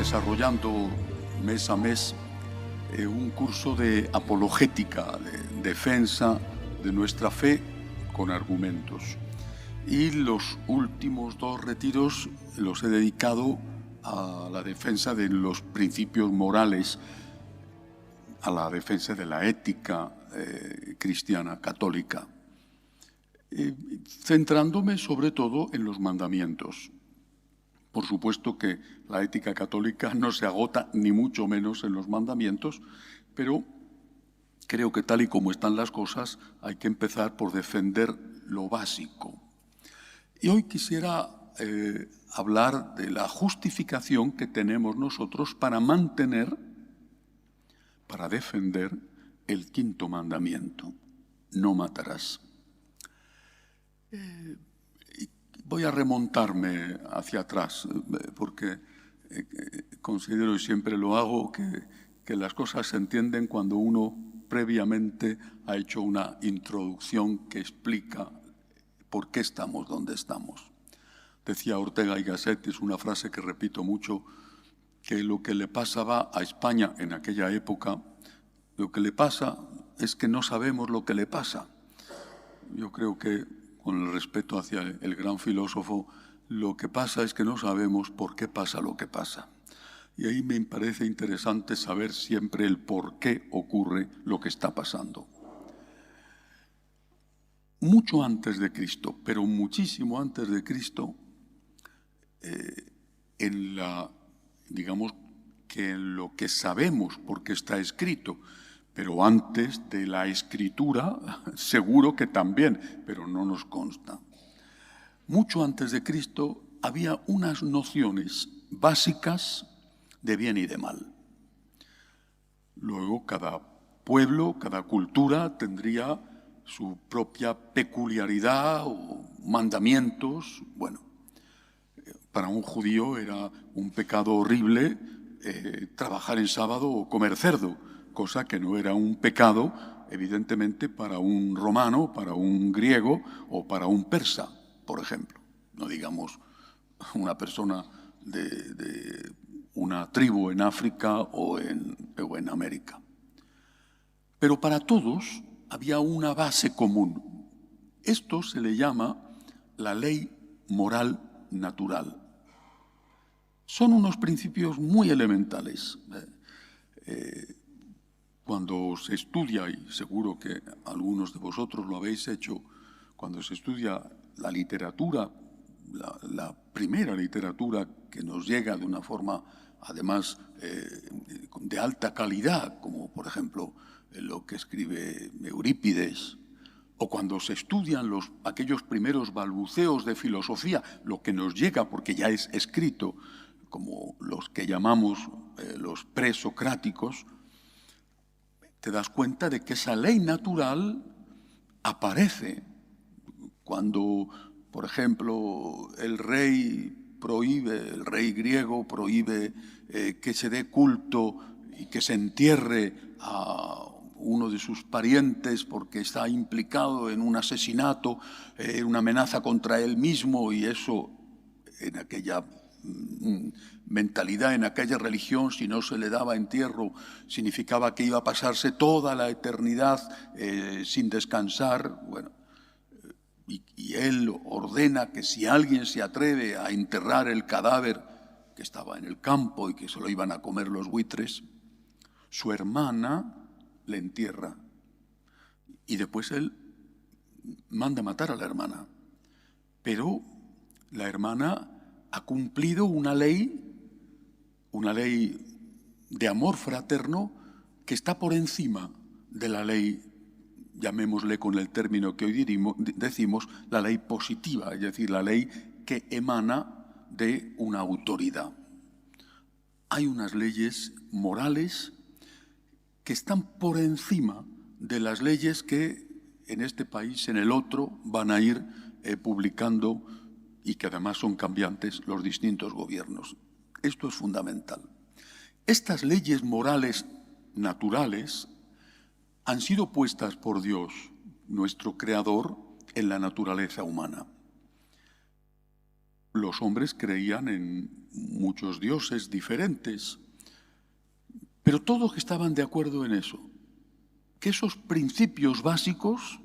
desarrollando mes a mes un curso de apologética, de defensa de nuestra fe con argumentos. Y los últimos 2 retiros los he dedicado a la defensa de los principios morales, a la defensa de la ética cristiana, católica, centrándome sobre todo en los mandamientos. Por supuesto que la ética católica no se agota ni mucho menos en los mandamientos, pero creo que tal y como están las cosas hay que empezar por defender lo básico. Y hoy quisiera hablar de la justificación que tenemos nosotros para mantener, para defender el 5.º mandamiento: no matarás. Voy a remontarme hacia atrás, porque considero, y siempre lo hago, que las cosas se entienden cuando uno previamente ha hecho una introducción que explica por qué estamos donde estamos. Decía Ortega y Gasset, es una frase que repito mucho, que lo que le pasaba a España en aquella época, lo que le pasa es que no sabemos lo que le pasa. Yo creo que, con el respeto hacia el gran filósofo, lo que pasa es que no sabemos por qué pasa lo que pasa. Y ahí me parece interesante saber siempre el por qué ocurre lo que está pasando. Mucho antes de Cristo, pero muchísimo antes de Cristo, digamos que en lo que sabemos porque está escrito, pero antes de la escritura seguro que también, pero no nos consta. Mucho antes de Cristo había unas nociones básicas de bien y de mal. Luego cada pueblo, cada cultura tendría su propia peculiaridad o mandamientos. Bueno, para un judío era un pecado horrible trabajar en sábado o comer cerdo, cosa que no era un pecado, evidentemente, para un romano, para un griego o para un persa, por ejemplo. No digamos una persona de una tribu en África o en América. Pero para todos había una base común. Esto se le llama la ley moral natural. Son unos principios muy elementales. Cuando se estudia, y seguro que algunos de vosotros lo habéis hecho, cuando se estudia la literatura, la primera literatura que nos llega de una forma, además, de alta calidad, como por ejemplo lo que escribe Eurípides, o cuando se estudian aquellos primeros balbuceos de filosofía, lo que nos llega porque ya es escrito, como los que llamamos los presocráticos, te das cuenta de que esa ley natural aparece cuando, por ejemplo, el rey griego prohíbe que se dé culto y que se entierre a uno de sus parientes porque está implicado en un asesinato, en una amenaza contra él mismo, y eso en aquella mentalidad, en aquella religión, si no se le daba entierro, significaba que iba a pasarse toda la eternidad sin descansar. Bueno, y él ordena que si alguien se atreve a enterrar el cadáver que estaba en el campo y que se lo iban a comer los buitres, su hermana le entierra. Y después él manda matar a la hermana. Pero la hermana ha cumplido una ley de amor fraterno que está por encima de la ley, llamémosle con el término que hoy decimos, la ley positiva, es decir, la ley que emana de una autoridad. Hay unas leyes morales que están por encima de las leyes que en este país, en el otro, van a ir publicando, y que además son cambiantes los distintos gobiernos. Esto es fundamental. Estas leyes morales naturales han sido puestas por Dios, nuestro Creador, en la naturaleza humana. los hombres creían en muchos dioses diferentes, pero todos estaban de acuerdo en eso, que esos principios básicos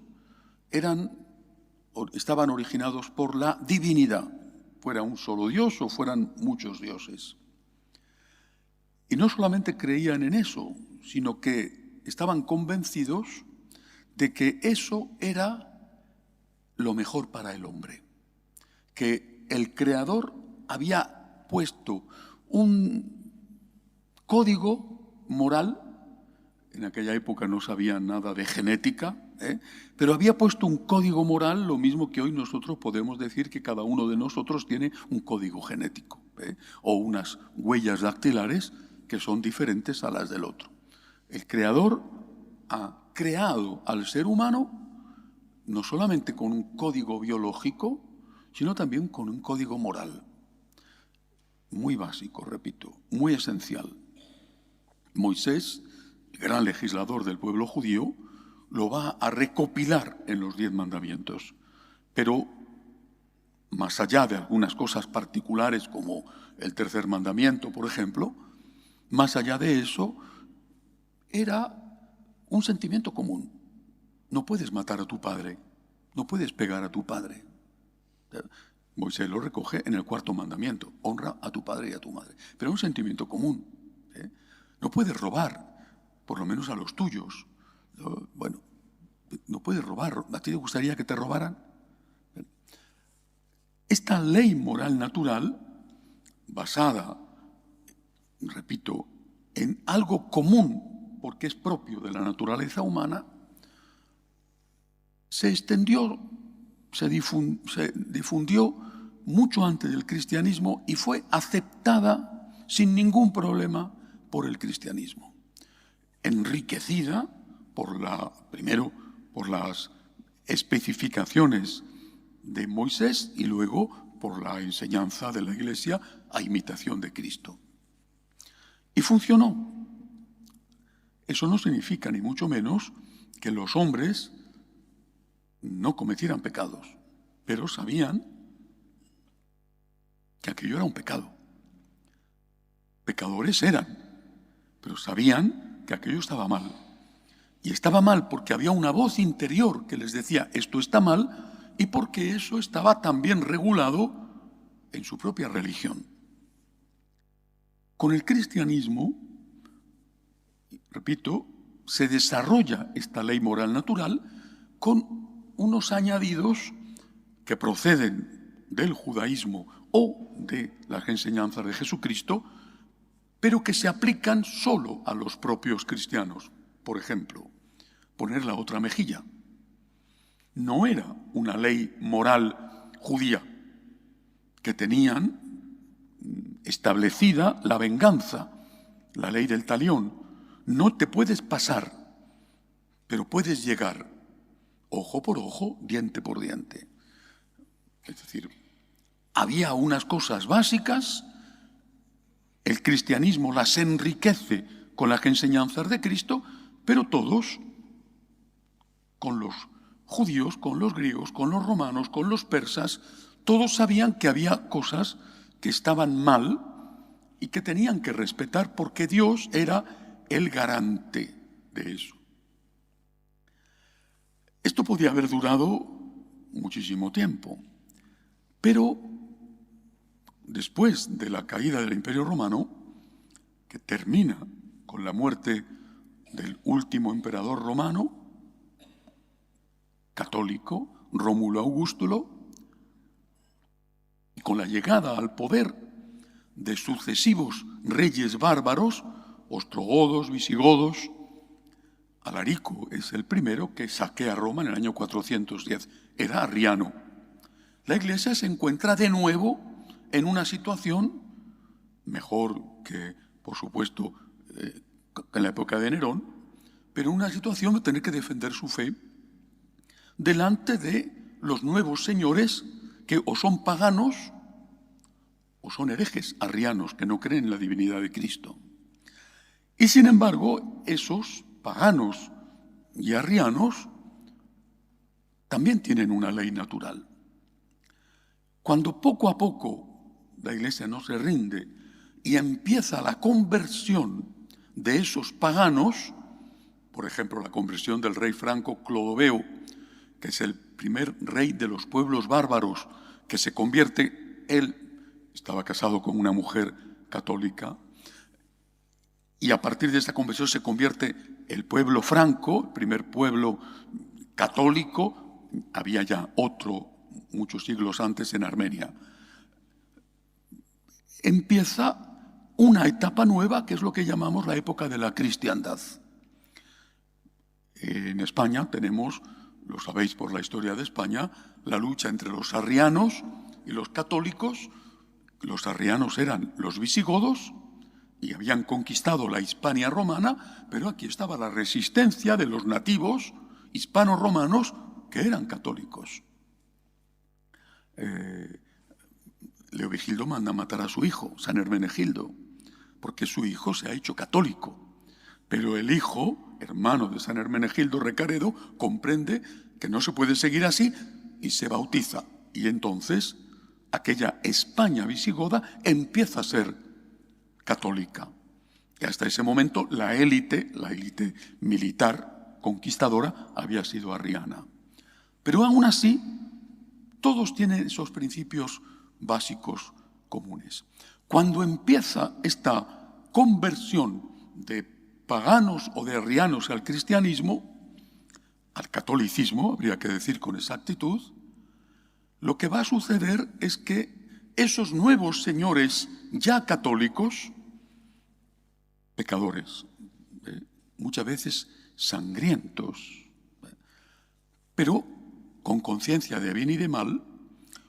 estaban originados por la divinidad, fuera un solo Dios o fueran muchos dioses. Y no solamente creían en eso, sino que estaban convencidos de que eso era lo mejor para el hombre, que el Creador había puesto un código moral. En aquella época no sabían nada de genética, pero había puesto un código moral, lo mismo que hoy nosotros podemos decir que cada uno de nosotros tiene un código genético, o unas huellas dactilares que son diferentes a las del otro. El Creador ha creado al ser humano no solamente con un código biológico, sino también con un código moral. Muy básico, repito, muy esencial. Moisés, el gran legislador del pueblo judío, lo va a recopilar en los 10 mandamientos. Pero más allá de algunas cosas particulares como el tercer mandamiento, por ejemplo, más allá de eso, era un sentimiento común. No puedes matar a tu padre, no puedes pegar a tu padre. Moisés lo recoge en el 4.º mandamiento, honra a tu padre y a tu madre. Pero es un sentimiento común. No puedes robar, por lo menos a los tuyos. Bueno, no puedes robar. ¿A ti te gustaría que te robaran? Esta ley moral natural, basada, repito, en algo común, porque es propio de la naturaleza humana, se extendió, se difundió mucho antes del cristianismo y fue aceptada sin ningún problema por el cristianismo, enriquecida primero por las especificaciones de Moisés y luego por la enseñanza de la Iglesia a imitación de Cristo. Y funcionó. Eso no significa ni mucho menos que los hombres no cometieran pecados, pero sabían que aquello era un pecado. Pecadores eran, pero sabían que aquello estaba mal. Y estaba mal porque había una voz interior que les decía esto está mal y porque eso estaba también regulado en su propia religión. Con el cristianismo, repito, se desarrolla esta ley moral natural con unos añadidos que proceden del judaísmo o de las enseñanzas de Jesucristo, pero que se aplican solo a los propios cristianos. Por ejemplo, poner la otra mejilla. No era una ley moral judía, que tenían establecida la venganza, la ley del talión. No te puedes pasar, pero puedes llegar ojo por ojo, diente por diente. Es decir, había unas cosas básicas, el cristianismo las enriquece con las enseñanzas de Cristo, pero todos, con los judíos, con los griegos, con los romanos, con los persas, todos sabían que había cosas que estaban mal y que tenían que respetar porque Dios era el garante de eso. Esto podía haber durado muchísimo tiempo, pero después de la caída del Imperio Romano, que termina con la muerte del último emperador romano, católico, Rómulo Augustulo, y con la llegada al poder de sucesivos reyes bárbaros, ostrogodos, visigodos, Alarico es el primero que saquea Roma en el año 410, era arriano. La Iglesia se encuentra de nuevo en una situación mejor que, por supuesto, en la época de Nerón, pero una situación de tener que defender su fe delante de los nuevos señores que o son paganos o son herejes arrianos que no creen en la divinidad de Cristo. Y sin embargo, esos paganos y arrianos también tienen una ley natural. Cuando poco a poco la Iglesia no se rinde y empieza la conversión de esos paganos, por ejemplo, la conversión del rey franco Clodoveo, que es el primer rey de los pueblos bárbaros que se convierte. Él estaba casado con una mujer católica y a partir de esta conversión se convierte el pueblo franco, el primer pueblo católico. Había ya otro muchos siglos antes en Armenia. Empieza una etapa nueva que es lo que llamamos la época de la cristiandad. En España tenemos, lo sabéis por la historia de España, la lucha entre los arrianos y los católicos. Los arrianos eran los visigodos y habían conquistado la Hispania romana, pero aquí estaba la resistencia de los nativos hispano-romanos que eran católicos. Leovigildo manda matar a su hijo, San Hermenegildo, porque su hijo se ha hecho católico. Pero el hijo, hermano de San Hermenegildo Recaredo, comprende que no se puede seguir así y se bautiza. Y entonces aquella España visigoda empieza a ser católica. Y hasta ese momento la élite militar conquistadora había sido arriana. Pero aún así, todos tienen esos principios básicos comunes. Cuando empieza esta conversión de paganos o de arrianos al cristianismo, al catolicismo, habría que decir con exactitud, lo que va a suceder es que esos nuevos señores ya católicos, pecadores, muchas veces sangrientos, pero con conciencia de bien y de mal,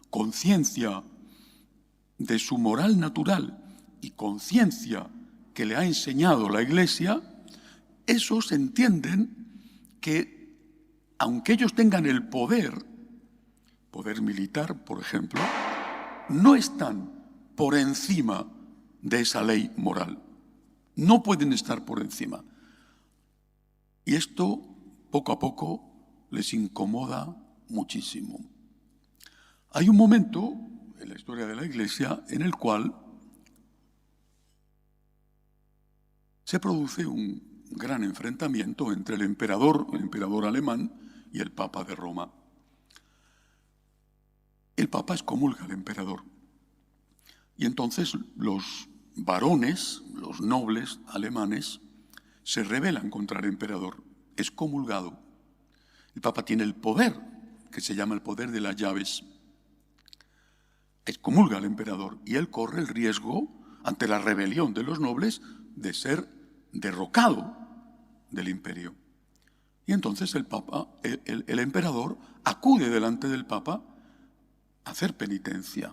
conciencia de su moral natural y conciencia que le ha enseñado la Iglesia, esos entienden que, aunque ellos tengan el poder militar, por ejemplo, no están por encima de esa ley moral. No pueden estar por encima. Y esto, poco a poco, les incomoda muchísimo. Hay un momento en la historia de la Iglesia en el cual se produce un gran enfrentamiento entre el emperador alemán y el Papa de Roma. El Papa excomulga al emperador. Y entonces los varones, los nobles alemanes, se rebelan contra el emperador, excomulgado. El Papa tiene el poder, que se llama el poder de las llaves. Excomulga al emperador y él corre el riesgo, ante la rebelión de los nobles, de ser derrocado del imperio. Y entonces el emperador acude delante del Papa a hacer penitencia.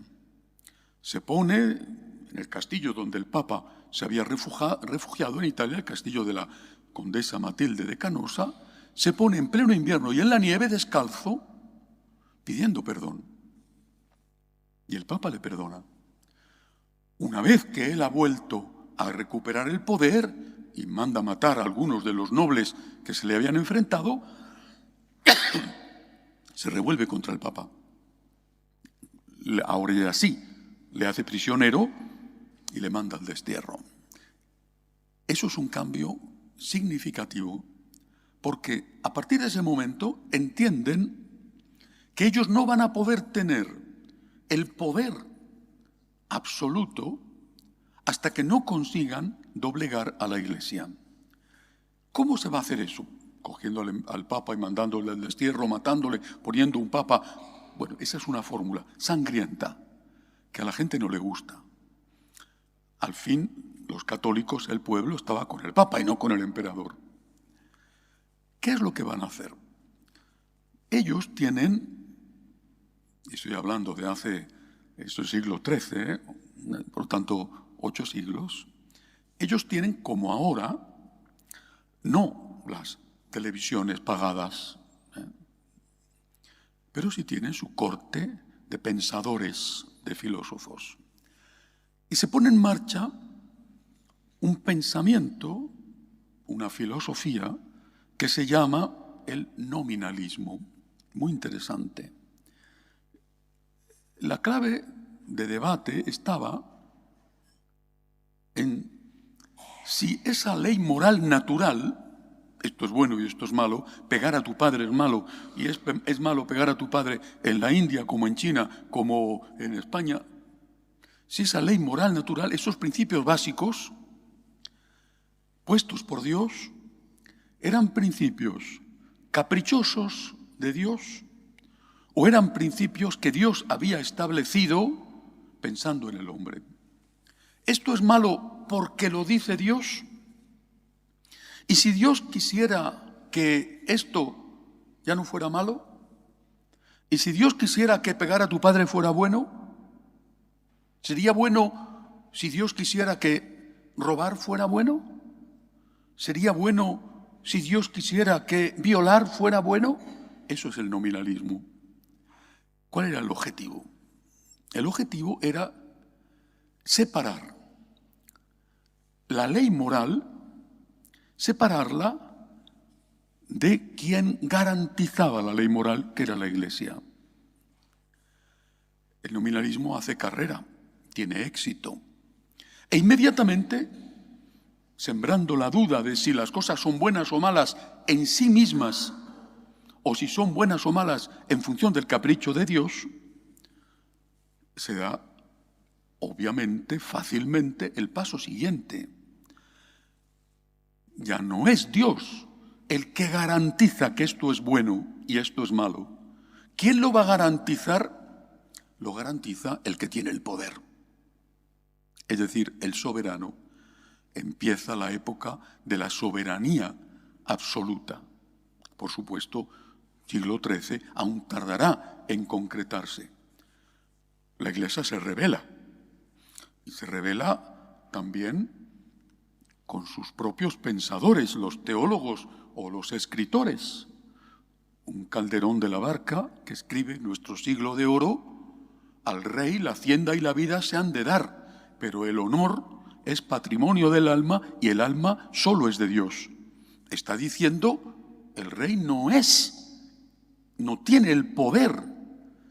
Se pone en el castillo donde el Papa se había refugiado en Italia, el castillo de la condesa Matilde de Canosa, se pone en pleno invierno y en la nieve descalzo, pidiendo perdón. Y el Papa le perdona. Una vez que él ha vuelto a recuperar el poder y manda matar a algunos de los nobles que se le habían enfrentado, se revuelve contra el Papa. Ahora ya sí, le hace prisionero y le manda al destierro. Eso es un cambio significativo, porque a partir de ese momento entienden que ellos no van a poder tener el poder absoluto hasta que no consigan doblegar a la Iglesia. ¿Cómo se va a hacer eso? Cogiendo al Papa y mandándole al destierro, matándole, poniendo un Papa. Bueno, esa es una fórmula sangrienta que a la gente no le gusta. Al fin, los católicos, el pueblo, estaba con el Papa y no con el emperador. ¿Qué es lo que van a hacer? Ellos tienen, y estoy hablando de hace, esto es siglo XIII, por lo tanto, 8 siglos, ellos tienen, como ahora, no las televisiones pagadas, pero sí tienen su corte de pensadores, de filósofos. Y se pone en marcha un pensamiento, una filosofía, que se llama el nominalismo. Muy interesante. La clave de debate estaba en si esa ley moral natural, esto es bueno y esto es malo, pegar a tu padre es malo, y es malo pegar a tu padre en la India, como en China, como en España, si esa ley moral natural, esos principios básicos, puestos por Dios, eran principios caprichosos de Dios, o eran principios que Dios había establecido pensando en el hombre. ¿Esto es malo porque lo dice Dios? ¿Y si Dios quisiera que esto ya no fuera malo? ¿Y si Dios quisiera que pegar a tu padre fuera bueno? ¿Sería bueno si Dios quisiera que robar fuera bueno? ¿Sería bueno si Dios quisiera que violar fuera bueno? Eso es el nominalismo. ¿Cuál era el objetivo? El objetivo era separar la ley moral, separarla de quien garantizaba la ley moral, que era la Iglesia. El nominalismo hace carrera, tiene éxito, e inmediatamente, sembrando la duda de si las cosas son buenas o malas en sí mismas, o si son buenas o malas en función del capricho de Dios, se da obviamente, fácilmente, el paso siguiente. Ya no es Dios el que garantiza que esto es bueno y esto es malo. ¿Quién lo va a garantizar? Lo garantiza el que tiene el poder. Es decir, el soberano. Empieza la época de la soberanía absoluta. Por supuesto, siglo XIII aún tardará en concretarse. La Iglesia se rebela. Y se revela también con sus propios pensadores, los teólogos o los escritores. Un Calderón de la Barca, que escribe nuestro siglo de oro: al rey la hacienda y la vida se han de dar, pero el honor es patrimonio del alma y el alma solo es de Dios. Está diciendo, el rey no tiene el poder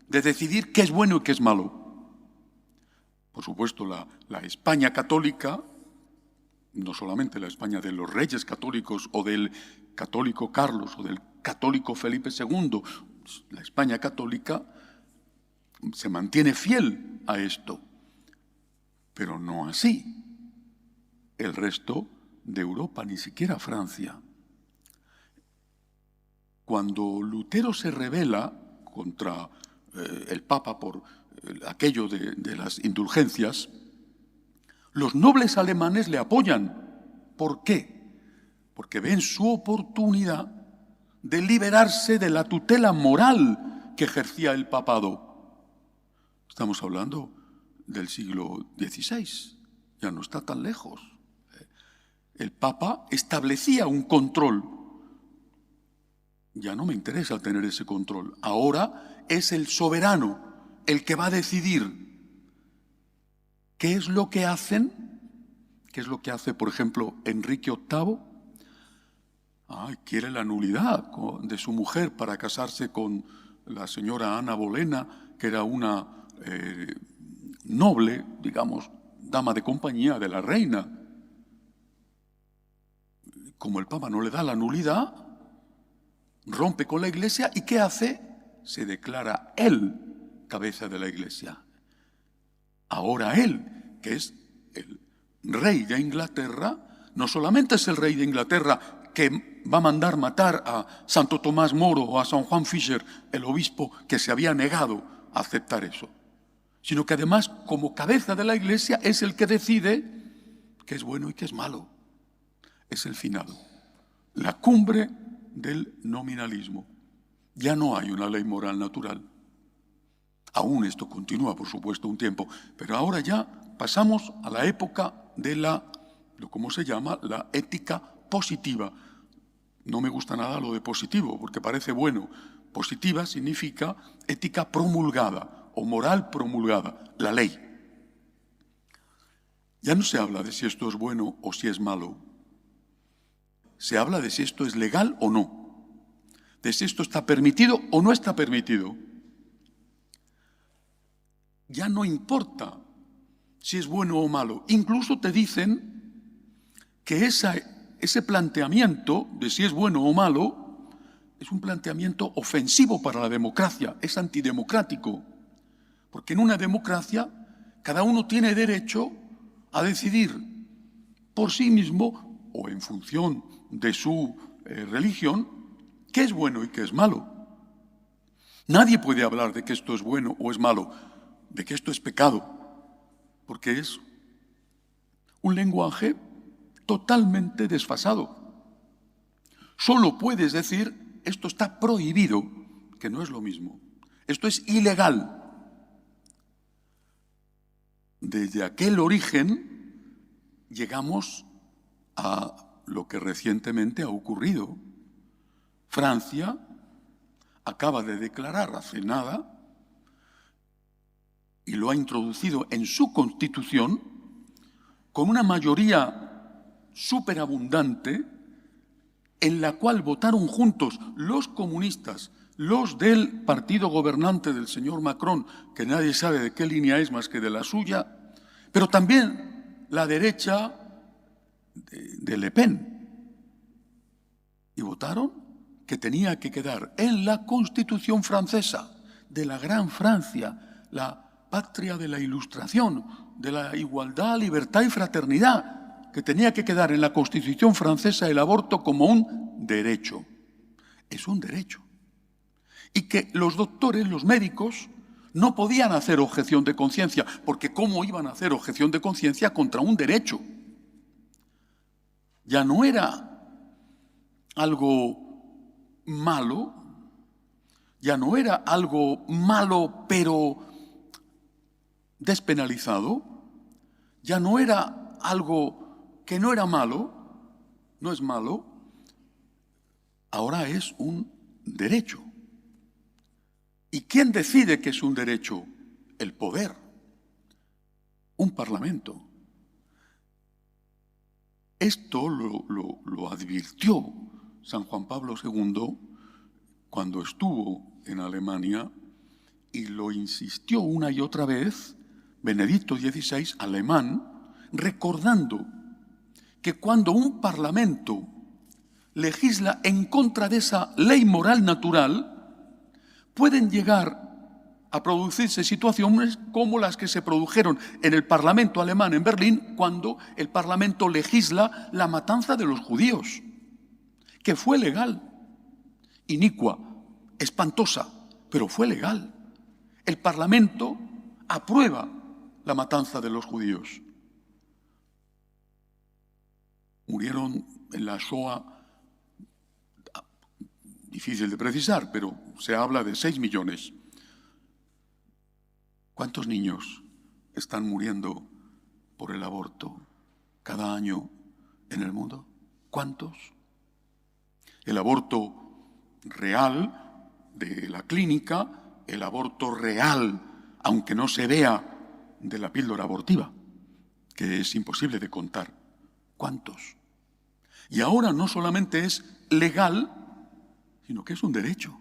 de decidir qué es bueno y qué es malo. Por supuesto, la España católica, no solamente la España de los reyes católicos o del católico Carlos o del católico Felipe II, la España católica se mantiene fiel a esto, pero no así el resto de Europa, ni siquiera Francia. Cuando Lutero se rebela contra el Papa por aquello de las indulgencias, los nobles alemanes le apoyan. ¿Por qué? Porque ven su oportunidad de liberarse de la tutela moral que ejercía el papado. Estamos hablando del siglo XVI, ya no está tan lejos. El Papa establecía un control. Ya no me interesa tener ese control. Ahora es el soberano el que va a decidir qué es lo que hacen, qué es lo que hace, por ejemplo, Enrique VIII. Quiere la nulidad de su mujer para casarse con la señora Ana Bolena, que era una noble, digamos, dama de compañía de la reina. Como el Papa no le da la nulidad, rompe con la Iglesia y ¿qué hace? Se declara él cabeza de la Iglesia. Ahora él, que es el rey de Inglaterra, no solamente es el rey de Inglaterra que va a mandar matar a Santo Tomás Moro o a San Juan Fisher, el obispo que se había negado a aceptar eso, sino que además, como cabeza de la Iglesia, es el que decide qué es bueno y qué es malo. Es el final, la cumbre del nominalismo. Ya no hay una ley moral natural. Aún esto continúa, por supuesto, un tiempo, pero ahora ya pasamos a la época de ¿cómo se llama? La ética positiva. No me gusta nada lo de positivo, porque parece bueno. Positiva significa ética promulgada o moral promulgada, la ley. Ya no se habla de si esto es bueno o si es malo. Se habla de si esto es legal o no, de si esto está permitido o no está permitido. ya no importa si es bueno o malo. Incluso te dicen que ese planteamiento de si es bueno o malo es un planteamiento ofensivo para la democracia, es antidemocrático. Porque en una democracia cada uno tiene derecho a decidir por sí mismo o en función de su religión qué es bueno y qué es malo. Nadie puede hablar de que esto es bueno o es malo, de que esto es pecado, porque es un lenguaje totalmente desfasado. Solo puedes decir, esto está prohibido, que no es lo mismo. Esto es ilegal. Desde aquel origen llegamos a lo que recientemente ha ocurrido. Francia acaba de declarar hace nada, y lo ha introducido en su Constitución, con una mayoría superabundante, en la cual votaron juntos los comunistas, los del partido gobernante del señor Macron, que nadie sabe de qué línea es más que de la suya, pero también la derecha de Le Pen. Y votaron que tenía que quedar en la Constitución francesa, de la Gran Francia, la patria de la Ilustración, de la igualdad, libertad y fraternidad, que tenía que quedar en la Constitución francesa el aborto como un derecho. Es un derecho. Y que los doctores, los médicos, no podían hacer objeción de conciencia, porque ¿cómo iban a hacer objeción de conciencia contra un derecho? Ya no era algo malo, ya no era algo malo pero despenalizado, ya no era algo que no era malo, no es malo, ahora es un derecho. ¿Y quién decide que es un derecho? El poder, un parlamento. Esto lo advirtió San Juan Pablo II cuando estuvo en Alemania y lo insistió una y otra vez Benedicto XVI, alemán, recordando que cuando un parlamento legisla en contra de esa ley moral natural, pueden llegar a producirse situaciones como las que se produjeron en el Parlamento alemán en Berlín cuando el Parlamento legisla la matanza de los judíos, que fue legal, inicua, espantosa, pero fue legal. El Parlamento aprueba la matanza de los judíos. Murieron en la Shoah, difícil de precisar, pero se habla de 6 millones. ¿Cuántos niños están muriendo por el aborto cada año en el mundo? ¿Cuántos? El aborto real de la clínica, el aborto real, aunque no se vea, de la píldora abortiva, que es imposible de contar. ¿Cuántos? Y ahora no solamente es legal, sino que es un derecho.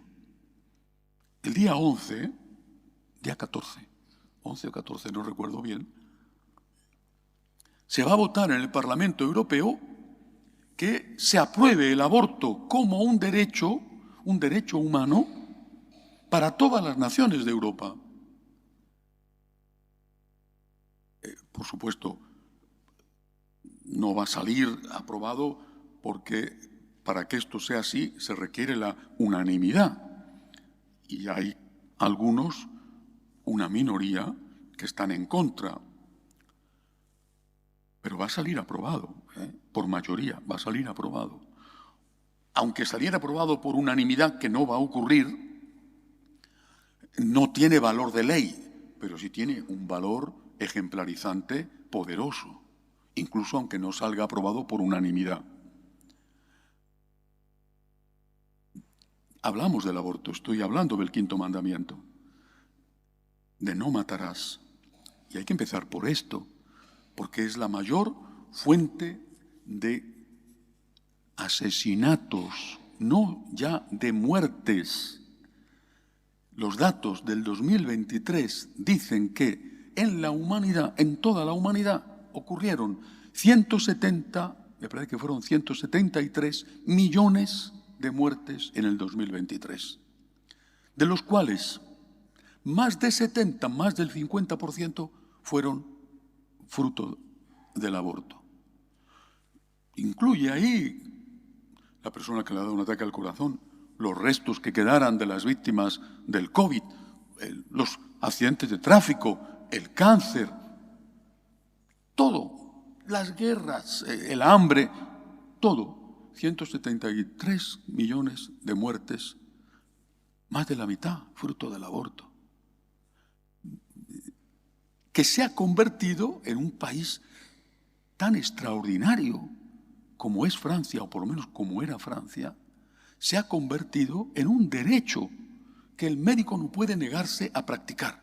El día 11, día 14, 11 o 14, no recuerdo bien, se va a votar en el Parlamento Europeo que se apruebe el aborto como un derecho humano para todas las naciones de Europa. Por supuesto, no va a salir aprobado porque para que esto sea así se requiere la unanimidad. Y hay algunos, una minoría, que están en contra. Pero va a salir aprobado, por mayoría, va a salir aprobado. Aunque saliera aprobado por unanimidad, que no va a ocurrir, no tiene valor de ley, pero sí tiene un valor ejemplarizante poderoso, incluso aunque no salga aprobado por unanimidad. Hablamos del aborto, estoy hablando del 5.º mandamiento, de no matarás. Y hay que empezar por esto, porque es la mayor fuente de asesinatos, no ya de muertes. los datos del 2023 dicen que en la humanidad, en toda la humanidad, ocurrieron 170, me parece que fueron 173 millones de muertes en el 2023, de los cuales más de 70, más del 50% fueron fruto del aborto. Incluye ahí la persona que le ha dado un ataque al corazón, los restos que quedaran de las víctimas del COVID, los accidentes de tráfico, el cáncer, todo, las guerras, el hambre, todo. 173 millones de muertes, más de la mitad fruto del aborto, que se ha convertido en un país tan extraordinario como es Francia, o por lo menos como era Francia, se ha convertido en un derecho que el médico no puede negarse a practicar.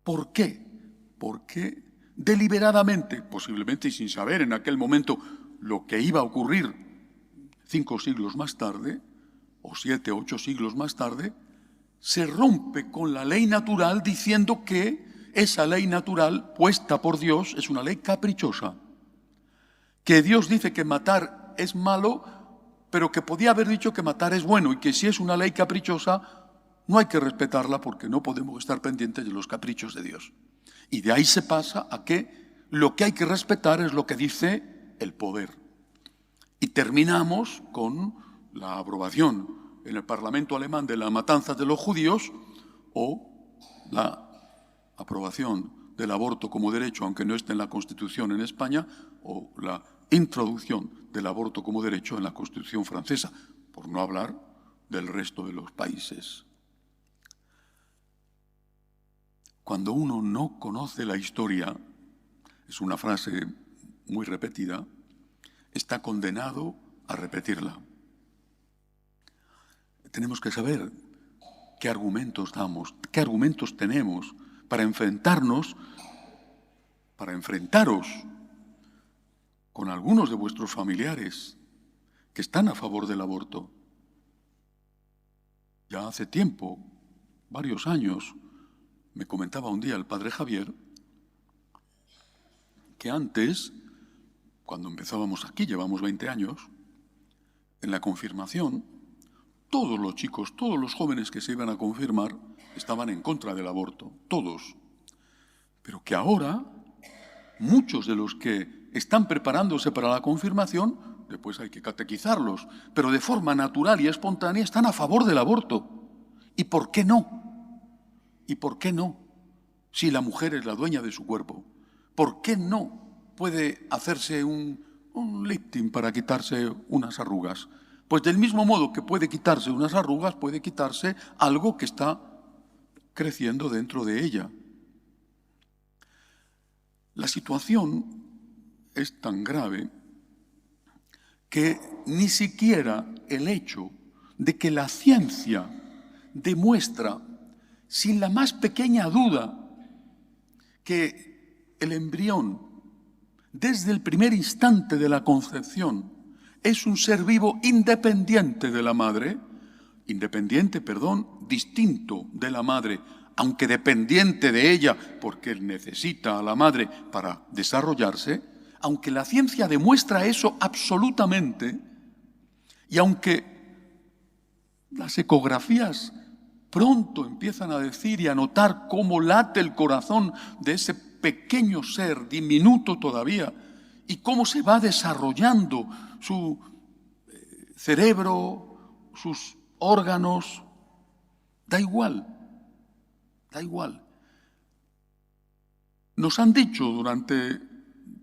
¿Por qué? Porque deliberadamente, posiblemente y sin saber en aquel momento lo que iba a ocurrir 5 siglos más tarde, o 7, 8 siglos más tarde, se rompe con la ley natural diciendo que esa ley natural puesta por Dios es una ley caprichosa, que Dios dice que matar es malo, pero que podía haber dicho que matar es bueno, y que si es una ley caprichosa no hay que respetarla porque no podemos estar pendientes de los caprichos de Dios. Y de ahí se pasa a que lo que hay que respetar es lo que dice el poder. Y terminamos con la aprobación en el Parlamento alemán de la matanza de los judíos, o la aprobación del aborto como derecho, aunque no esté en la Constitución en España, o la introducción del aborto como derecho en la Constitución francesa, por no hablar del resto de los países. Cuando uno no conoce la historia, es una frase muy repetida, está condenado a repetirla. Tenemos que saber qué argumentos damos, qué argumentos tenemos para enfrentaros con algunos de vuestros familiares que están a favor del aborto. Ya hace tiempo, varios años, me comentaba un día el padre Javier que antes, cuando empezábamos aquí, llevamos 20 años, en la confirmación, todos los chicos, todos los jóvenes que se iban a confirmar estaban en contra del aborto, todos. Pero que ahora, muchos de los que están preparándose para la confirmación, después hay que catequizarlos, pero de forma natural y espontánea están a favor del aborto. ¿Y por qué no? ¿Y por qué no? Si la mujer es la dueña de su cuerpo, ¿por qué no puede hacerse un lifting para quitarse unas arrugas? Pues del mismo modo que puede quitarse unas arrugas, puede quitarse algo que está creciendo dentro de ella. La situación es tan grave que ni siquiera el hecho de que la ciencia demuestra sin la más pequeña duda que el embrión, desde el primer instante de la concepción, es un ser vivo independiente de la madre, distinto de la madre, aunque dependiente de ella, porque él necesita a la madre para desarrollarse, aunque la ciencia demuestra eso absolutamente, y aunque las ecografías pronto empiezan a decir y a notar cómo late el corazón de ese pequeño ser, diminuto todavía, y cómo se va desarrollando su cerebro, sus órganos, da igual. Nos han dicho durante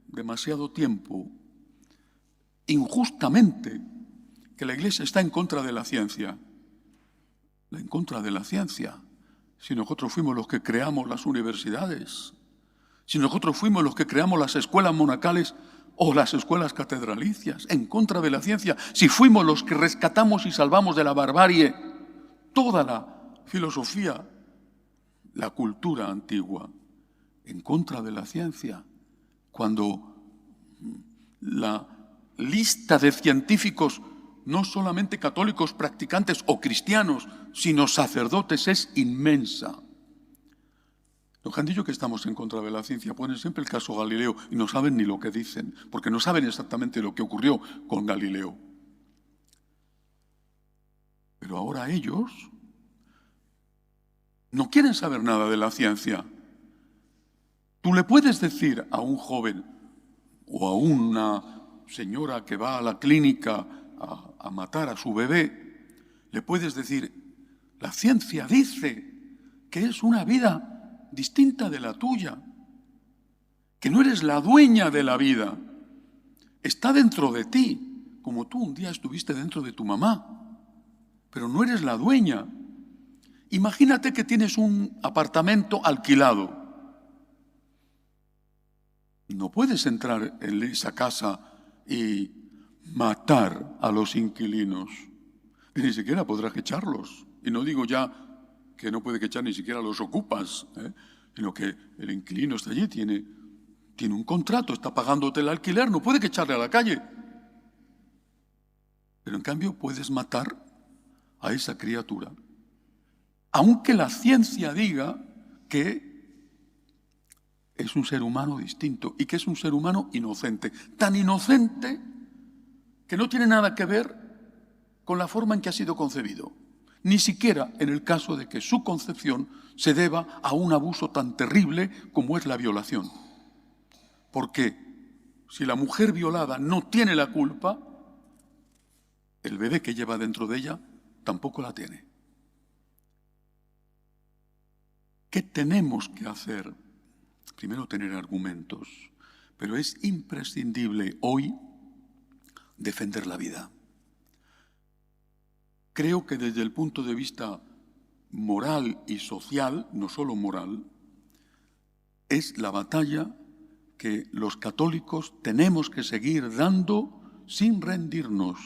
demasiado tiempo, injustamente, que la Iglesia está en contra de la ciencia. En contra de la ciencia. Si nosotros fuimos los que creamos las universidades, si nosotros fuimos los que creamos las escuelas monacales o las escuelas catedralicias, en contra de la ciencia, si fuimos los que rescatamos y salvamos de la barbarie toda la filosofía, la cultura antigua, en contra de la ciencia, cuando la lista de científicos, no solamente católicos practicantes o cristianos, sino sacerdotes es inmensa. Los que han dicho que estamos en contra de la ciencia ponen siempre el caso Galileo y no saben ni lo que dicen, porque no saben exactamente lo que ocurrió con Galileo. Pero ahora ellos no quieren saber nada de la ciencia. Tú le puedes decir a un joven o a una señora que va a la clínica a matar a su bebé, le puedes decir, la ciencia dice que es una vida distinta de la tuya, que no eres la dueña de la vida, está dentro de ti, como tú un día estuviste dentro de tu mamá, pero no eres la dueña. Imagínate que tienes un apartamento alquilado. No puedes entrar en esa casa y matar a los inquilinos. Y ni siquiera podrás echarlos. Y no digo ya que no puede echar ni siquiera a los ocupas, sino que el inquilino está allí, tiene un contrato, está pagándote el alquiler, no puede echarle a la calle. Pero en cambio puedes matar a esa criatura. Aunque la ciencia diga que es un ser humano distinto y que es un ser humano inocente. Tan inocente que no tiene nada que ver con la forma en que ha sido concebido. Ni siquiera en el caso de que su concepción se deba a un abuso tan terrible como es la violación. Porque si la mujer violada no tiene la culpa, el bebé que lleva dentro de ella tampoco la tiene. ¿Qué tenemos que hacer? Primero, tener argumentos, pero es imprescindible hoy defender la vida. Creo que desde el punto de vista moral y social, no solo moral, es la batalla que los católicos tenemos que seguir dando sin rendirnos.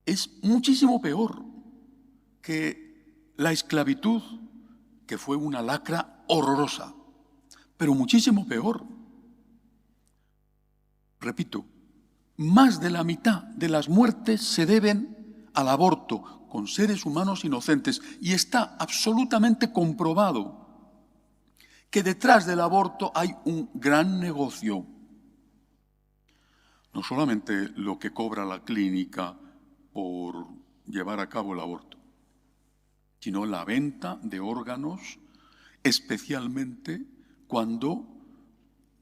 Es muchísimo peor que la esclavitud, que fue una lacra horrorosa, pero muchísimo peor. Repito, más de la mitad de las muertes se deben al aborto con seres humanos inocentes y está absolutamente comprobado que detrás del aborto hay un gran negocio. No solamente lo que cobra la clínica por llevar a cabo el aborto, sino la venta de órganos, especialmente cuando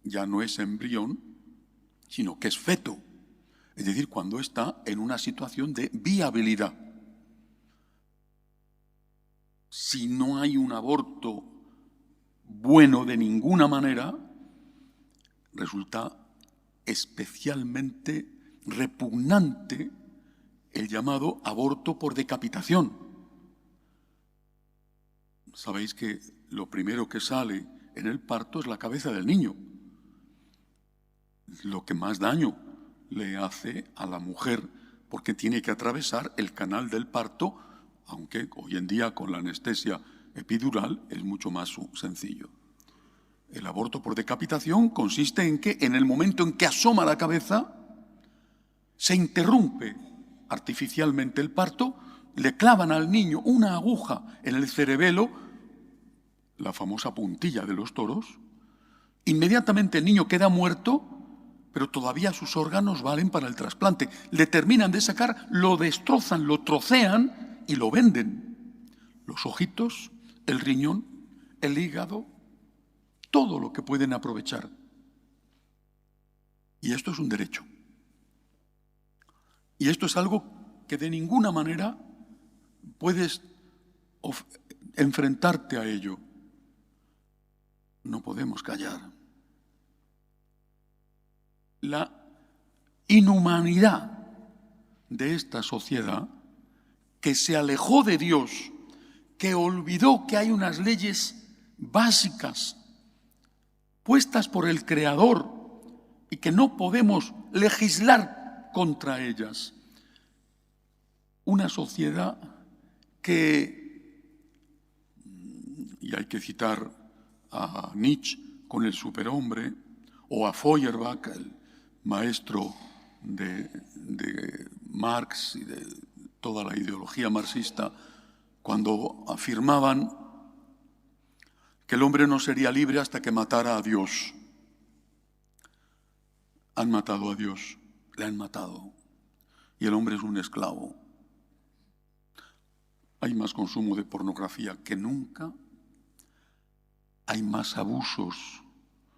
ya no es embrión, sino que es feto, es decir, cuando está en una situación de viabilidad. Si no hay un aborto bueno de ninguna manera, resulta especialmente repugnante el llamado aborto por decapitación. Sabéis que lo primero que sale en el parto es la cabeza del niño. Lo que más daño le hace a la mujer porque tiene que atravesar el canal del parto, aunque hoy en día con la anestesia epidural es mucho más sencillo. El aborto por decapitación consiste en que en el momento en que asoma la cabeza se interrumpe artificialmente el parto, le clavan al niño una aguja en el cerebelo, la famosa puntilla de los toros, inmediatamente el niño queda muerto, pero todavía sus órganos valen para el trasplante. Le terminan de sacar, lo destrozan, lo trocean y lo venden. Los ojitos, el riñón, el hígado, todo lo que pueden aprovechar. Y esto es un derecho. Y esto es algo que de ninguna manera puedes enfrentarte a ello. No podemos callar. La inhumanidad de esta sociedad que se alejó de Dios, que olvidó que hay unas leyes básicas puestas por el Creador y que no podemos legislar contra ellas. Una sociedad que, y hay que citar a Nietzsche con el superhombre, o a Feuerbach, el maestro de Marx y de toda la ideología marxista, cuando afirmaban que el hombre no sería libre hasta que matara a Dios. Han matado a Dios, le han matado, y el hombre es un esclavo. Hay más consumo de pornografía que nunca, hay más abusos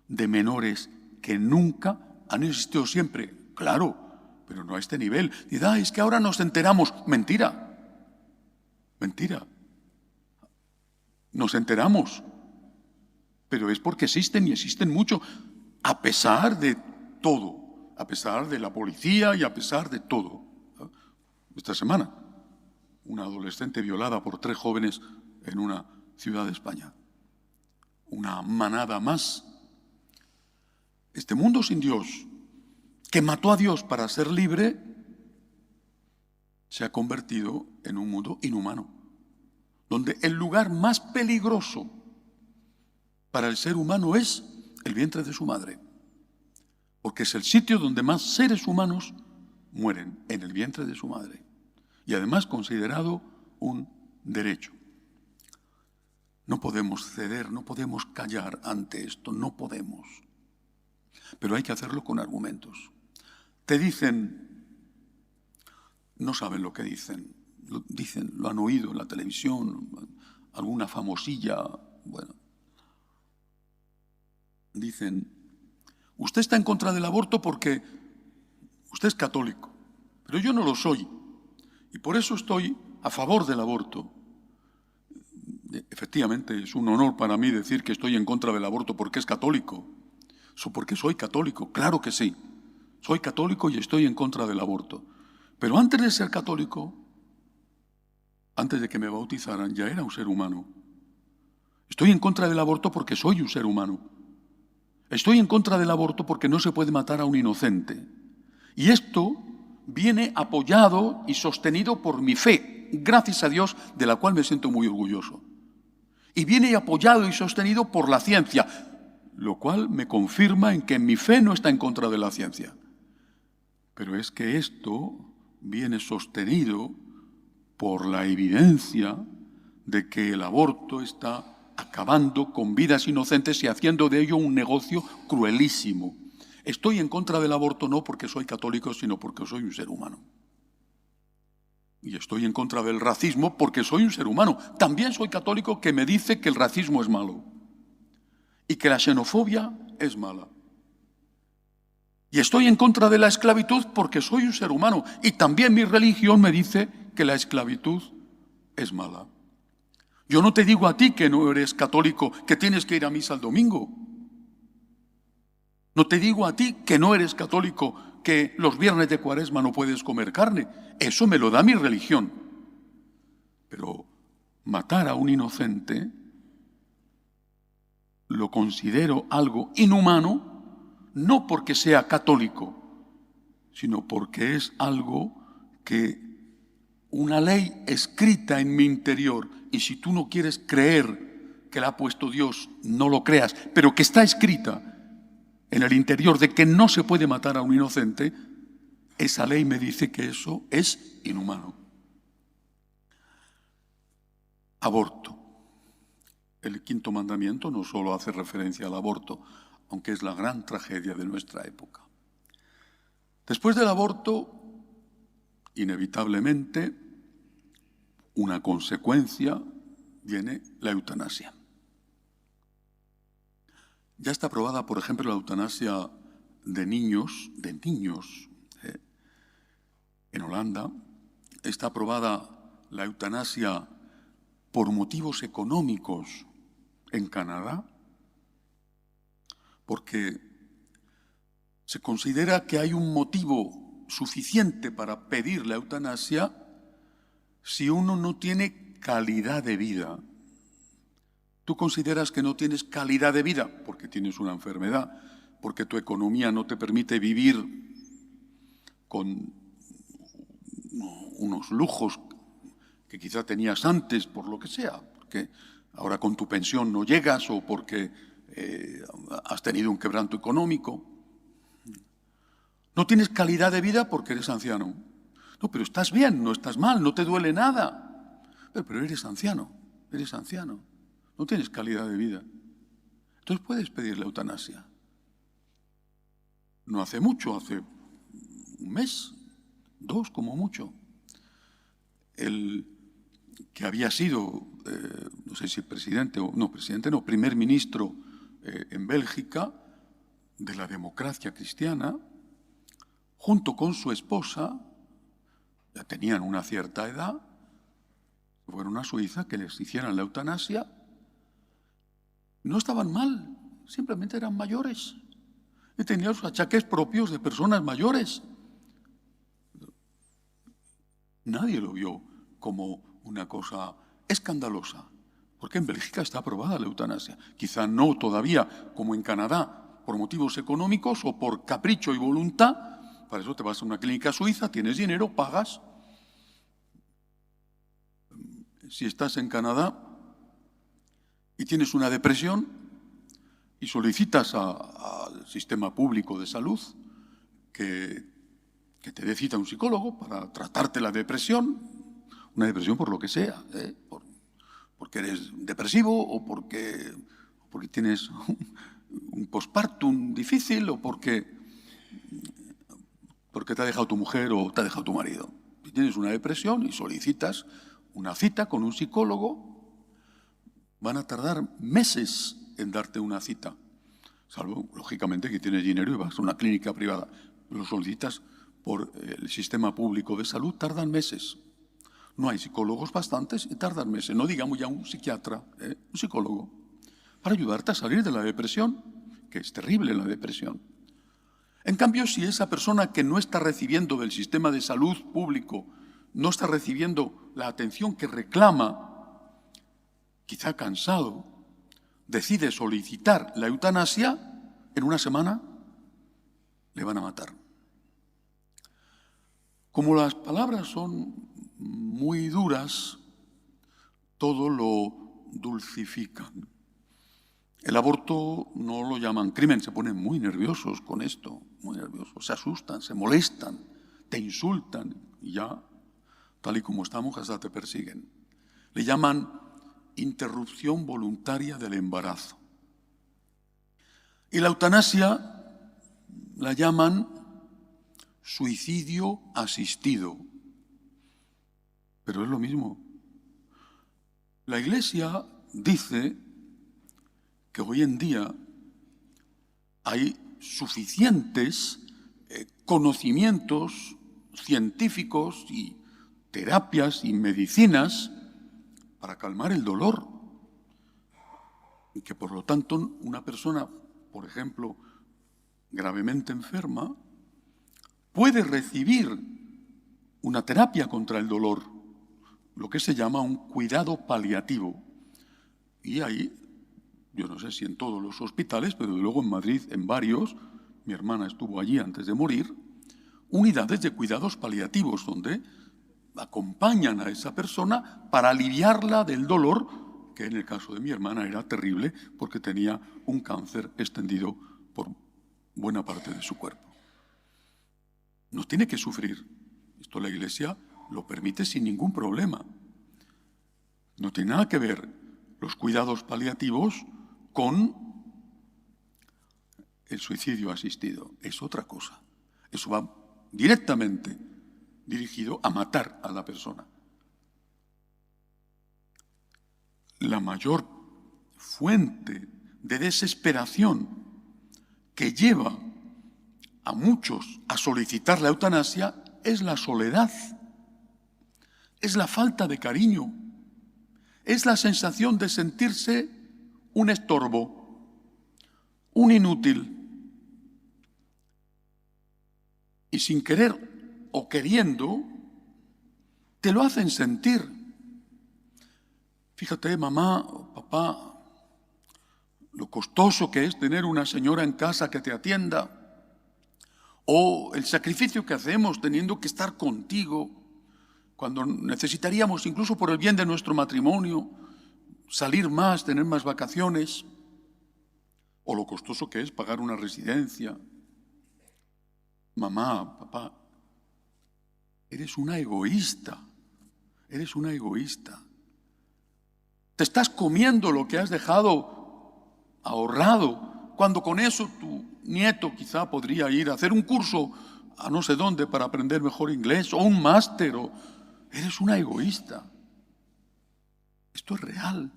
de menores que nunca. Han existido siempre, claro, pero no a este nivel. Y es que ahora nos enteramos. Mentira, mentira. Nos enteramos, pero es porque existen y existen mucho, a pesar de todo, a pesar de la policía y a pesar de todo. Esta semana, una adolescente violada por 3 jóvenes en una ciudad de España. Una manada más. Este mundo sin Dios, que mató a Dios para ser libre, se ha convertido en un mundo inhumano, donde el lugar más peligroso para el ser humano es el vientre de su madre, porque es el sitio donde más seres humanos mueren, en el vientre de su madre, y además considerado un derecho. No podemos ceder, no podemos callar ante esto, no podemos. Pero hay que hacerlo con argumentos. Te dicen, no saben lo que dicen, lo han oído en la televisión, alguna famosilla, bueno. Dicen, usted está en contra del aborto porque usted es católico, pero yo no lo soy, y por eso estoy a favor del aborto. Efectivamente, es un honor para mí decir que estoy en contra del aborto porque es católico. Porque soy católico, claro que sí. Soy católico y estoy en contra del aborto. Pero antes de ser católico, antes de que me bautizaran, ya era un ser humano. Estoy en contra del aborto porque soy un ser humano. Estoy en contra del aborto porque no se puede matar a un inocente. Y esto viene apoyado y sostenido por mi fe, gracias a Dios, de la cual me siento muy orgulloso. Y viene apoyado y sostenido por la ciencia, lo cual me confirma en que mi fe no está en contra de la ciencia. Pero es que esto viene sostenido por la evidencia de que el aborto está acabando con vidas inocentes y haciendo de ello un negocio cruelísimo. Estoy en contra del aborto no porque soy católico, sino porque soy un ser humano. Y estoy en contra del racismo porque soy un ser humano. También soy católico que me dice que el racismo es malo y que la xenofobia es mala. Y estoy en contra de la esclavitud porque soy un ser humano y también mi religión me dice que la esclavitud es mala. Yo no te digo a ti que no eres católico que tienes que ir a misa el domingo. No te digo a ti que no eres católico que los viernes de Cuaresma no puedes comer carne. Eso me lo da mi religión. Pero matar a un inocente lo considero algo inhumano, no porque sea católico, sino porque es algo que una ley escrita en mi interior, y si tú no quieres creer que la ha puesto Dios, no lo creas, pero que está escrita en el interior de que no se puede matar a un inocente, esa ley me dice que eso es inhumano. Aborto. El 5.º mandamiento no solo hace referencia al aborto, aunque es la gran tragedia de nuestra época. Después del aborto, inevitablemente, una consecuencia viene la eutanasia. Ya está aprobada, por ejemplo, la eutanasia de niños. En Holanda está aprobada la eutanasia por motivos económicos en Canadá, porque se considera que hay un motivo suficiente para pedir la eutanasia si uno no tiene calidad de vida. Tú consideras que no tienes calidad de vida porque tienes una enfermedad, porque tu economía no te permite vivir con unos lujos que quizá tenías antes por lo que sea, porque ahora con tu pensión no llegas o porque has tenido un quebranto económico. No tienes calidad de vida porque eres anciano. No, pero estás bien, no estás mal, no te duele nada. Pero eres anciano, no tienes calidad de vida. Entonces puedes pedir la eutanasia. No hace mucho, hace un mes, 2 como mucho, el que había sido, no sé si primer ministro en Bélgica de la democracia cristiana, junto con su esposa, ya tenían una cierta edad, fueron a Suiza que les hicieran la eutanasia. No estaban mal, simplemente eran mayores y tenían los achaques propios de personas mayores. Nadie lo vio como una cosa escandalosa, porque en Bélgica está aprobada la eutanasia. Quizá no todavía como en Canadá, por motivos económicos o por capricho y voluntad. Para eso te vas a una clínica suiza, tienes dinero, pagas. Si estás en Canadá y tienes una depresión y solicitas al sistema público de salud que te dé cita a un psicólogo para tratarte la depresión, una depresión por lo que sea, porque eres depresivo o porque tienes un postpartum difícil o porque te ha dejado tu mujer o te ha dejado tu marido. Si tienes una depresión y solicitas una cita con un psicólogo, van a tardar meses en darte una cita, salvo, lógicamente, que tienes dinero y vas a una clínica privada. Lo solicitas por el sistema público de salud, tardan meses. No hay psicólogos bastantes y tardan meses. No digamos ya un psiquiatra, un psicólogo, para ayudarte a salir de la depresión, que es terrible la depresión. En cambio, si esa persona que no está recibiendo del sistema de salud público, no está recibiendo la atención que reclama, quizá cansado, decide solicitar la eutanasia, en una semana le van a matar. Como las palabras son muy duras, todo lo dulcifican. El aborto no lo llaman crimen, se ponen muy nerviosos con esto, muy nerviosos, se asustan, se molestan, te insultan y ya, tal y como estamos, hasta te persiguen. Le llaman interrupción voluntaria del embarazo. Y la eutanasia la llaman suicidio asistido. Pero es lo mismo. La Iglesia dice que hoy en día hay suficientes conocimientos científicos y terapias y medicinas para calmar el dolor. Y que por lo tanto una persona, por ejemplo, gravemente enferma, puede recibir una terapia contra el dolor, lo que se llama un cuidado paliativo. Y ahí, yo no sé si en todos los hospitales, pero luego en Madrid, en varios, mi hermana estuvo allí antes de morir, unidades de cuidados paliativos donde acompañan a esa persona para aliviarla del dolor, que en el caso de mi hermana era terrible porque tenía un cáncer extendido por buena parte de su cuerpo. No tiene que sufrir. Esto la Iglesia lo permite sin ningún problema. No tiene nada que ver los cuidados paliativos con el suicidio asistido. Es otra cosa. Eso va directamente dirigido a matar a la persona. La mayor fuente de desesperación que lleva a muchos a solicitar la eutanasia es la soledad, es la falta de cariño, es la sensación de sentirse un estorbo, un inútil. Y sin querer o queriendo, te lo hacen sentir. Fíjate, mamá o papá, lo costoso que es tener una señora en casa que te atienda, o el sacrificio que hacemos teniendo que estar contigo, cuando necesitaríamos, incluso por el bien de nuestro matrimonio, salir más, tener más vacaciones, o lo costoso que es pagar una residencia. Mamá, papá, Eres una egoísta. Eres una egoísta. Te estás comiendo lo que has dejado ahorrado, cuando con eso tu nieto quizá podría ir a hacer un curso a no sé dónde para aprender mejor inglés, o un máster. Eres una egoísta. Esto es real.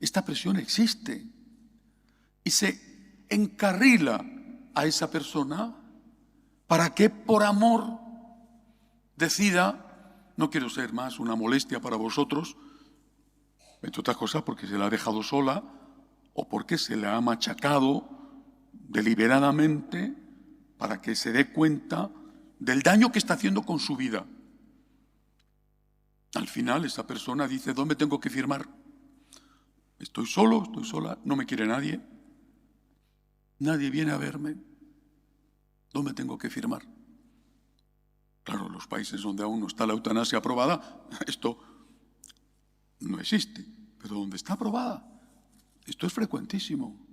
Esta presión existe. Y se encarrila a esa persona para que por amor decida: no quiero ser más una molestia para vosotros, entre otras cosas porque se la ha dejado sola o porque se la ha machacado deliberadamente para que se dé cuenta del daño que está haciendo con su vida. Al final esa persona dice: ¿dónde tengo que firmar? Estoy solo, estoy sola, no me quiere nadie. Nadie viene a verme. ¿Dónde tengo que firmar? Claro, en los países donde aún no está la eutanasia aprobada, esto no existe. Pero donde está aprobada, esto es frecuentísimo.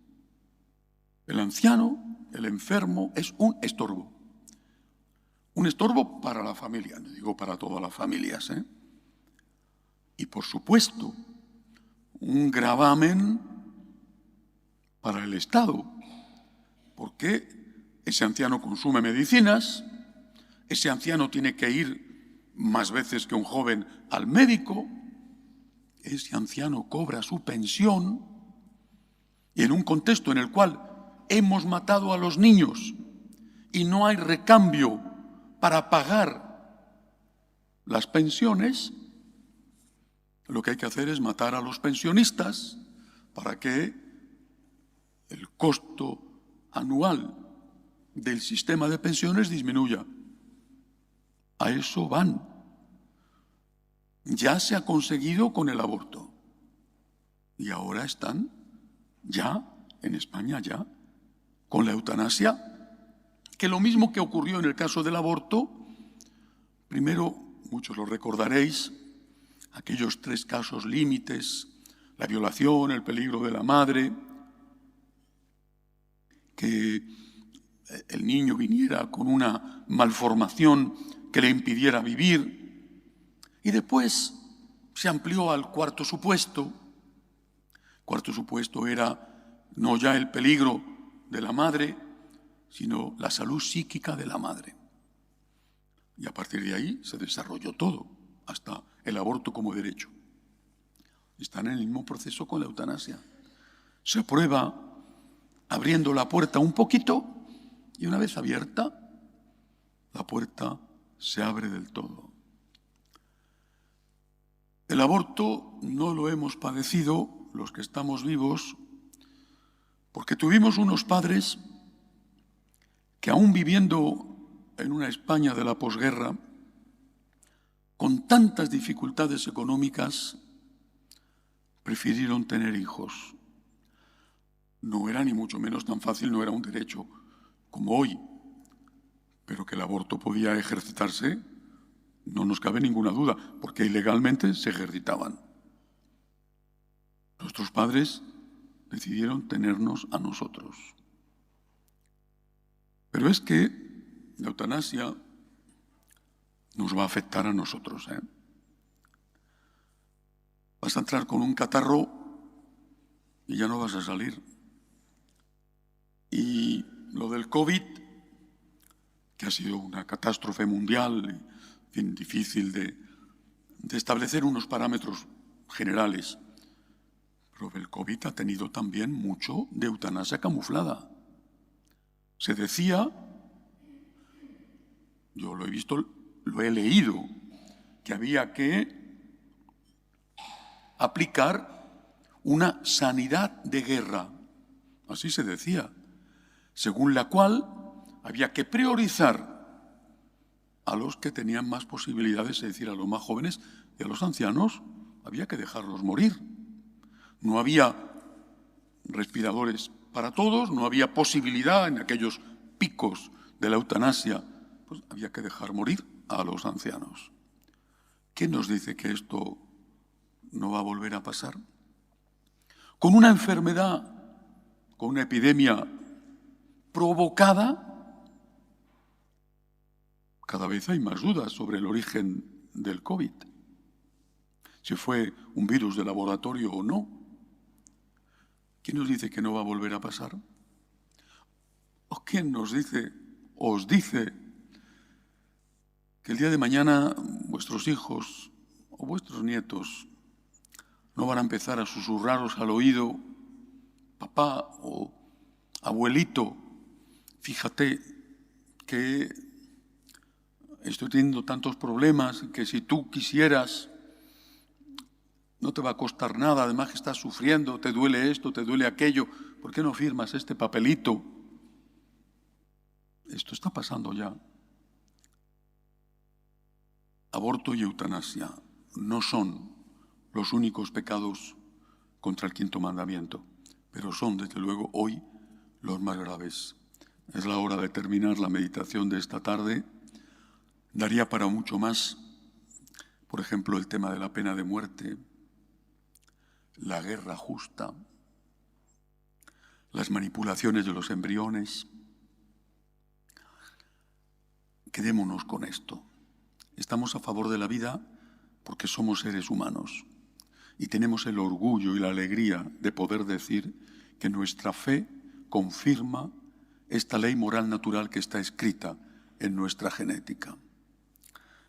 El anciano, el enfermo, es un estorbo. Un estorbo para la familia, no digo para todas las familias, ¿eh? Y por supuesto, un gravamen para el Estado, porque ese anciano consume medicinas, ese anciano tiene que ir más veces que un joven al médico, ese anciano cobra su pensión, y en un contexto en el cual hemos matado a los niños y no hay recambio para pagar las pensiones, lo que hay que hacer es matar a los pensionistas para que el costo anual del sistema de pensiones disminuya. A eso van. Ya se ha conseguido con el aborto. Y ahora están ya, en España ya, con la eutanasia, que lo mismo que ocurrió en el caso del aborto, primero, muchos lo recordaréis, aquellos 3 casos límites, la violación, el peligro de la madre, que el niño viniera con una malformación que le impidiera vivir, y después se amplió al cuarto supuesto. El cuarto supuesto era no ya el peligro de la madre, sino la salud psíquica de la madre. Y a partir de ahí se desarrolló todo, hasta el aborto como derecho. Están en el mismo proceso con la eutanasia. Se aprueba abriendo la puerta un poquito, y una vez abierta, la puerta se abre del todo. El aborto no lo hemos padecido los que estamos vivos, porque tuvimos unos padres que, aún viviendo en una España de la posguerra, con tantas dificultades económicas, prefirieron tener hijos. No era ni mucho menos tan fácil, no era un derecho como hoy, pero que el aborto podía ejercitarse, no nos cabe ninguna duda, porque ilegalmente se ejercitaban. Nuestros padres decidieron tenernos a nosotros. Pero es que la eutanasia nos va a afectar a nosotros, ¿eh? Vas a entrar con un catarro y ya no vas a salir. Y lo del COVID, que ha sido una catástrofe mundial, difícil de establecer unos parámetros generales, pero el COVID ha tenido también mucho de eutanasia camuflada. Se decía, yo lo he visto, lo he leído, que había que aplicar una sanidad de guerra, así se decía, según la cual había que priorizar a los que tenían más posibilidades, es decir, a los más jóvenes, y a los ancianos había que dejarlos morir. No había respiradores para todos, no había posibilidad en aquellos picos de la eutanasia, pues había que dejar morir a los ancianos. ¿Quién nos dice que esto no va a volver a pasar? Con una enfermedad, con una epidemia provocada Cada vez hay más dudas sobre el origen del COVID. Si fue un virus de laboratorio o no. ¿Quién nos dice que no va a volver a pasar? ¿O quién nos dice, os dice, que el día de mañana vuestros hijos o vuestros nietos no van a empezar a susurraros al oído, papá o abuelito, fíjate que estoy teniendo tantos problemas que si tú quisieras no te va a costar nada, además que estás sufriendo, te duele esto, te duele aquello, ¿por qué no firmas este papelito? Esto está pasando ya. Aborto y eutanasia no son los únicos pecados contra el quinto mandamiento, pero son, desde luego, hoy los más graves. Es la hora de terminar la meditación de esta tarde. Daría para mucho más, por ejemplo, el tema de la pena de muerte, la guerra justa, las manipulaciones de los embriones. Quedémonos con esto. Estamos a favor de la vida porque somos seres humanos y tenemos el orgullo y la alegría de poder decir que nuestra fe confirma esta ley moral natural que está escrita en nuestra genética.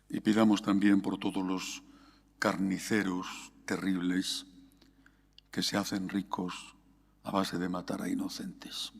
Y pidamos también por todos los carniceros terribles que se hacen ricos a base de matar a inocentes.